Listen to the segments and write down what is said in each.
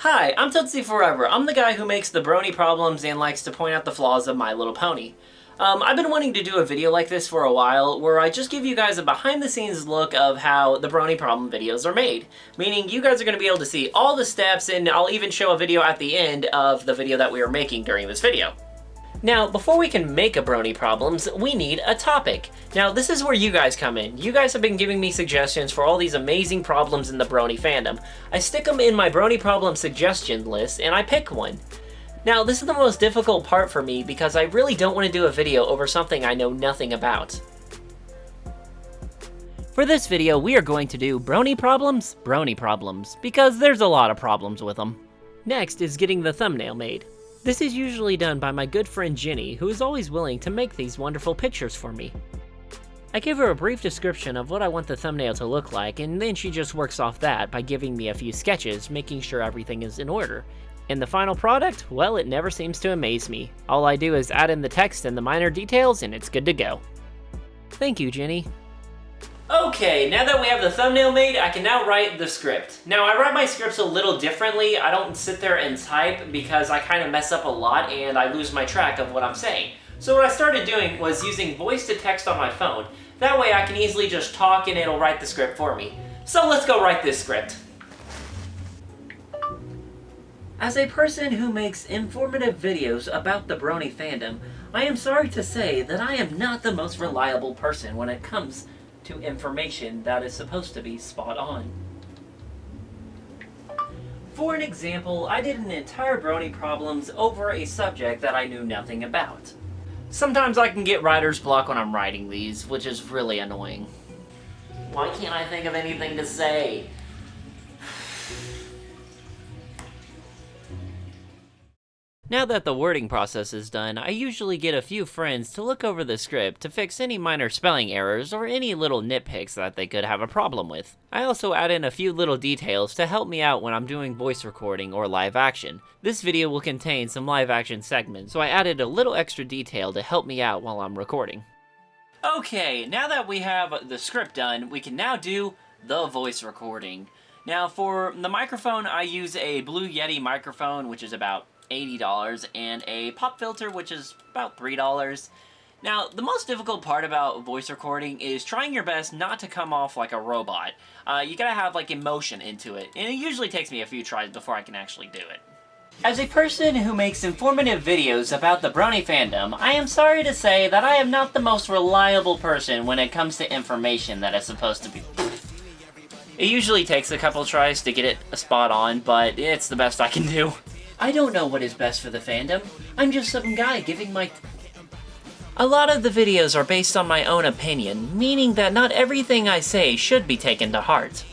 Hi, I'm Tootsie Forever. I'm the guy who makes the Brony Problems and likes to point out the flaws of My Little Pony. I've been wanting to do a video like this for a while, where I just give you guys a behind-the-scenes look of how the Brony Problem videos are made. Meaning, you guys are going to be able to see all the steps, and I'll even show a video at the end of the video that we are making during this video. Now, before we can make a Brony Problems, we need a topic. Now, this is where you guys come in. You guys have been giving me suggestions for all these amazing problems in the Brony fandom. I stick them in my Brony Problem suggestion list, and I pick one. Now, this is the most difficult part for me because I really don't want to do a video over something I know nothing about. For this video, we are going to do Brony Problems, because there's a lot of problems with them. Next is getting the thumbnail made. This is usually done by my good friend Jenny, who is always willing to make these wonderful pictures for me. I give her a brief description of what I want the thumbnail to look like, and then she just works off that by giving me a few sketches, making sure everything is in order. And the final product, well, it never seems to amaze me. All I do is add in the text and the minor details, and it's good to go. Thank you, Jenny. Okay, now that we have the thumbnail made, I can now write the script. Now, I write my scripts a little differently. I don't sit there and type because I kind of mess up a lot and I lose my track of what I'm saying. So what I started doing was using voice to text on my phone. That way I can easily just talk and it'll write the script for me. So let's go write this script. As a person who makes informative videos about the Brony fandom, I am sorry to say that I am not the most reliable person when it comes to information that is supposed to be spot on. For an example, I did an entire Brony Problems over a subject that I knew nothing about. Sometimes I can get writer's block when I'm writing these, which is really annoying. Why can't I think of anything to say? Now that the wording process is done, I usually get a few friends to look over the script to fix any minor spelling errors or any little nitpicks that they could have a problem with. I also add in a few little details to help me out when I'm doing voice recording or live action. This video will contain some live action segments, so I added a little extra detail to help me out while I'm recording. Okay, now that we have the script done, we can now do the voice recording. Now for the microphone, I use a Blue Yeti microphone, which is about $80, and a pop filter, which is about $3. Now, the most difficult part about voice recording is trying your best not to come off like a robot. You gotta have like emotion into it, and it usually takes me a few tries before I can actually do it. As a person who makes informative videos about the Brony fandom, I am sorry to say that I am not the most reliable person when it comes to information that is supposed to be. It usually takes a couple tries to get it spot on, but it's the best I can do. I don't know what is best for the fandom. I'm just some guy giving my... A lot of the videos are based on my own opinion, meaning that not everything I say should be taken to heart.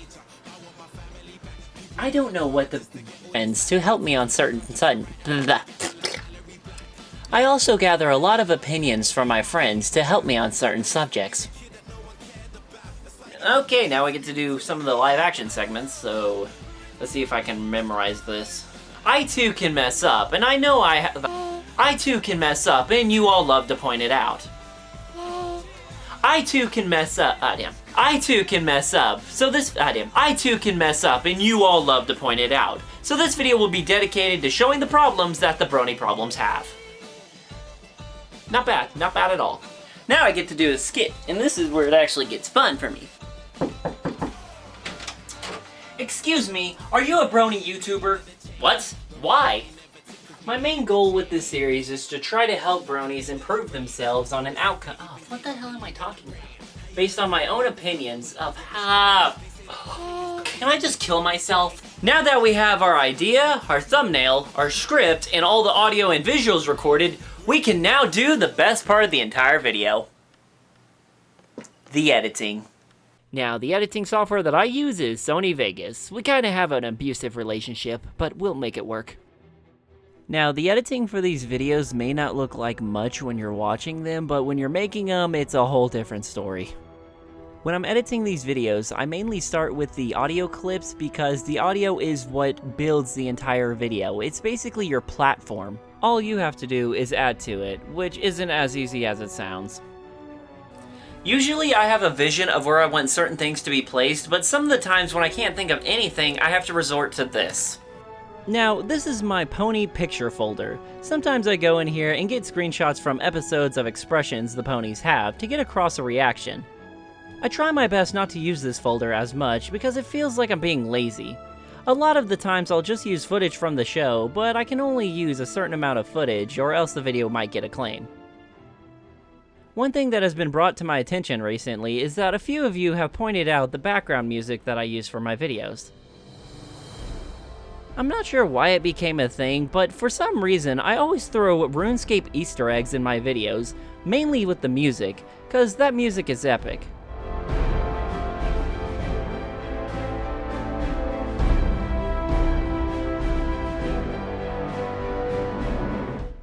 I don't know what the friends to help me on certain... I also gather a lot of opinions from my friends to help me on certain subjects. Okay, now I get to do some of the live action segments, so let's see if I can memorize this. I too can mess up, and I know I too can mess up, and you all love to point it out. I too can mess up. I too can mess up. I too can mess up, and you all love to point it out. So this video will be dedicated to showing the problems that the Brony Problems have. Not bad at all. Now I get to do a skit, and this is where it actually gets fun for me. Excuse me, are you a Brony YouTuber? What? Why? My main goal with this series is to try to help Bronies improve themselves on an outcome. Oh, what the hell am I talking about? Based on my own opinions of how... Can I just kill myself? Now that we have our idea, our thumbnail, our script, and all the audio and visuals recorded, we can now do the best part of the entire video. The editing. Now, the editing software that I use is Sony Vegas. We kind of have an abusive relationship, but we'll make it work. Now, the editing for these videos may not look like much when you're watching them, but when you're making them, it's a whole different story. When I'm editing these videos, I mainly start with the audio clips because the audio is what builds the entire video. It's basically your platform. All you have to do is add to it, which isn't as easy as it sounds. Usually I have a vision of where I want certain things to be placed, but some of the times when I can't think of anything, I have to resort to this. Now, this is my pony picture folder. Sometimes I go in here and get screenshots from episodes of expressions the ponies have to get across a reaction. I try my best not to use this folder as much because it feels like I'm being lazy. A lot of the times I'll just use footage from the show, but I can only use a certain amount of footage or else the video might get acclaim. One thing that has been brought to my attention recently is that a few of you have pointed out the background music that I use for my videos. I'm not sure why it became a thing, but for some reason I always throw RuneScape Easter eggs in my videos, mainly with the music, cause that music is epic.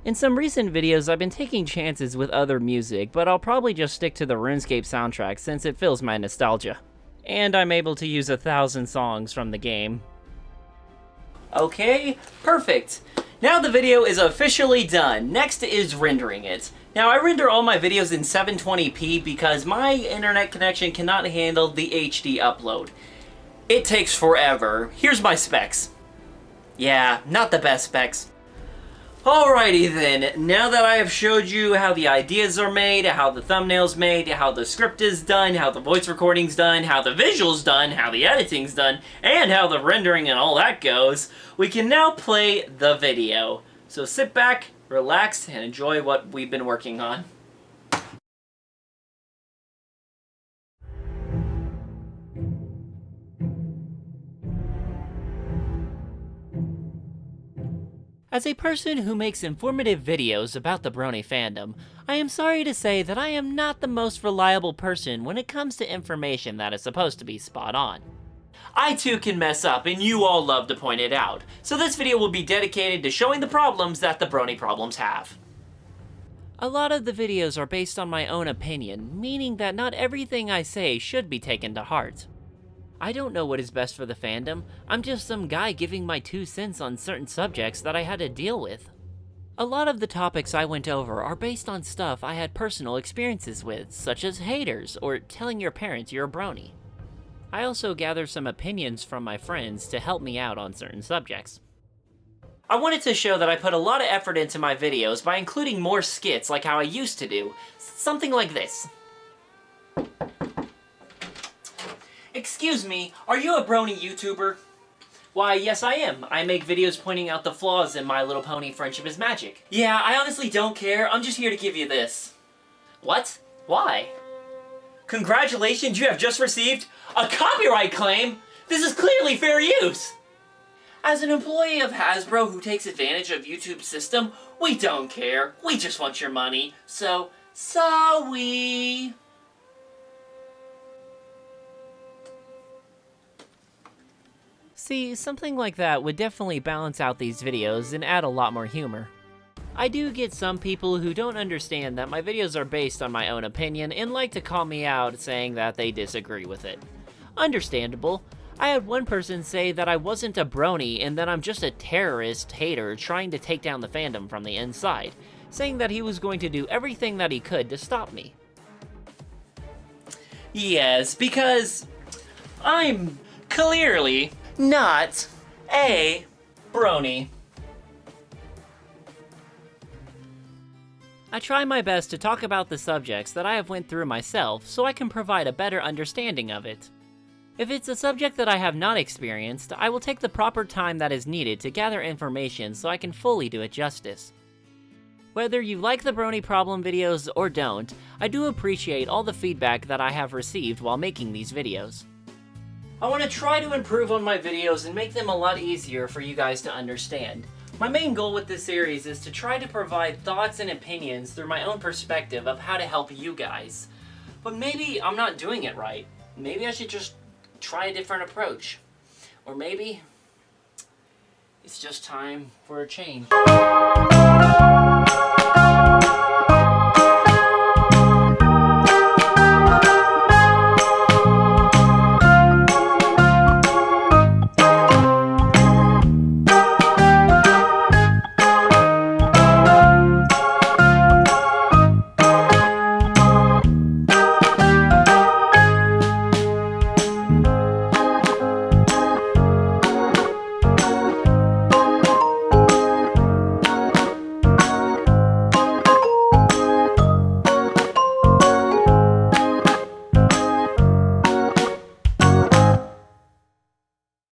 In some recent videos I've been taking chances with other music, but I'll probably just stick to the RuneScape soundtrack since it fills my nostalgia. And I'm able to use 1,000 songs from the game. Okay, perfect. Now the video is officially done. Next is rendering it. Now I render all my videos in 720p because my internet connection cannot handle the HD upload. It takes forever. Here's my specs. Yeah, not the best specs. Alrighty then, now that I have showed you how the ideas are made, how the thumbnail's made, how the script is done, how the voice recording's done, how the visual's done, how the editing's done, and how the rendering and all that goes, we can now play the video. So sit back, relax, and enjoy what we've been working on. As a person who makes informative videos about the Brony fandom, I am sorry to say that I am not the most reliable person when it comes to information that is supposed to be spot on. I too can mess up, and you all love to point it out, so this video will be dedicated to showing the problems that the Brony Problems have. A lot of the videos are based on my own opinion, meaning that not everything I say should be taken to heart. I don't know what is best for the fandom, I'm just some guy giving my 2 cents on certain subjects that I had to deal with. A lot of the topics I went over are based on stuff I had personal experiences with, such as haters or telling your parents you're a brony. I also gather some opinions from my friends to help me out on certain subjects. I wanted to show that I put a lot of effort into my videos by including more skits like how I used to do, something like this. Excuse me, are you a brony YouTuber? Why, yes I am. I make videos pointing out the flaws in My Little Pony Friendship is Magic. Yeah, I honestly don't care. I'm just here to give you this. What? Why? Congratulations, you have just received a copyright claim! This is clearly fair use! As an employee of Hasbro who takes advantage of YouTube's system, we don't care. We just want your money. So, sorry. See, something like that would definitely balance out these videos and add a lot more humor. I do get some people who don't understand that my videos are based on my own opinion and like to call me out saying that they disagree with it. Understandable. I had one person say that I wasn't a brony and that I'm just a terrorist hater trying to take down the fandom from the inside, saying that he was going to do everything that he could to stop me. Yes, because I'm clearly not a brony. I try my best to talk about the subjects that I have went through myself so I can provide a better understanding of it. If it's a subject that I have not experienced, I will take the proper time that is needed to gather information so I can fully do it justice. Whether you like the Brony Problem videos or don't, I do appreciate all the feedback that I have received while making these videos. I want to try to improve on my videos and make them a lot easier for you guys to understand. My main goal with this series is to try to provide thoughts and opinions through my own perspective of how to help you guys. But maybe I'm not doing it right. Maybe I should just try a different approach. Or maybe it's just time for a change.